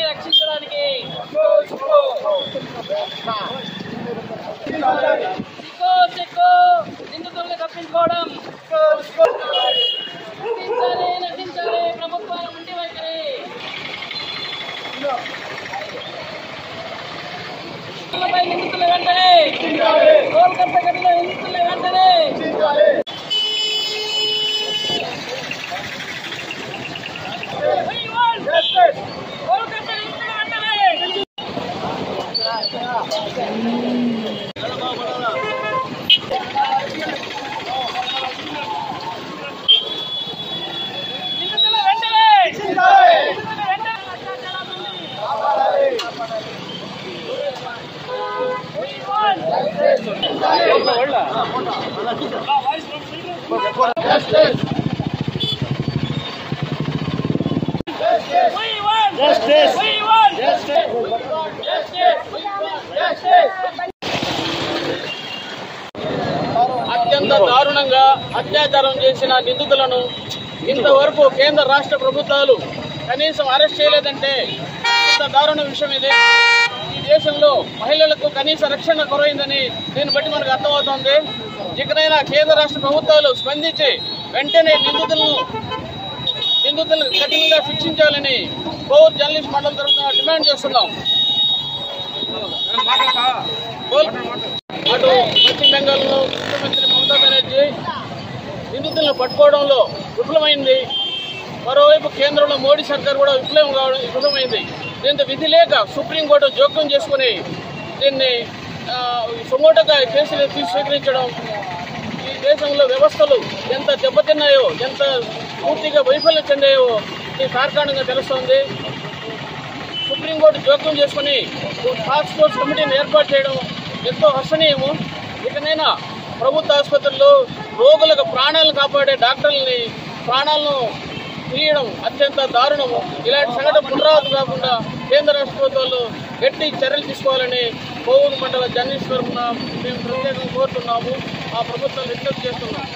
రక్షించడానికి నిందితుల్ని తప్పించుకోవడం నటించాలి ప్రభుత్వాల ఉండి వైఖరి నిందితుల వెంటనే కోల్కతా ఘటనలో నిందితుల వెంటనే అత్యంత దారుణంగా అత్యాచారం చేసిన నిందితులను ఇంతవరకు కేంద్ర రాష్ట్ర ప్రభుత్వాలు కనీసం అరెస్ట్ చేయలేదంటే ఇంత దారుణ విషయం ఇది. ఈ దేశంలో మహిళలకు కనీస రక్షణ కొరైందని దీన్ని బట్టి మనకు అర్థమవుతోంది. ఇకనైనా కేంద్ర రాష్ట్ర ప్రభుత్వాలు స్పందించి వెంటనే నిందితులను కఠినంగా శిక్షించాలని కోర్ జర్నలిస్ట్ మండలం తరఫున డిమాండ్ చేస్తున్నాం. అటు పశ్చిమ బెంగాల్లో ముఖ్యమంత్రి మమతా బెనర్జీ నిందితులను పట్టుకోవడంలో విఫలమైంది. మరోవైపు కేంద్రంలో మోడీ సర్కార్ కూడా విఫలమైంది. దీంతో విధి లేక సుప్రీంకోర్టు జోక్యం చేసుకుని దీన్ని సుమోటోగా కేసులు స్వీకరించడం ఈ దేశంలో వ్యవస్థలు ఎంత దెబ్బతిన్నాయో, ఎంత పూర్తిగా వైఫల్యం చెందాయో ఈ తార్కాణంగా తెలుస్తోంది. సుప్రీంకోర్టు జోక్యం చేసుకుని టాస్క్ ఫోర్స్ కమిటీని ఏర్పాటు చేయడం ఎంతో హర్షణీయము. ఇకనైనా ప్రభుత్వ ఆసుపత్రుల్లో రోగులకు ప్రాణాలను కాపాడే డాక్టర్లని ప్రాణాలను తీయడం అత్యంత దారుణము. ఇలాంటి సంఘటన పునరావృతం కాకుండా కేంద్ర రాష్ట్ర ప్రభుత్వాలు గట్టి చర్యలు తీసుకోవాలని కోవూరు మండల జర్నలిస్ట్ తరఫున మేము ప్రత్యేకంగా కోరుతున్నాము. ఆ ప్రభుత్వాలు విజ్ఞప్తి చేస్తున్నాము.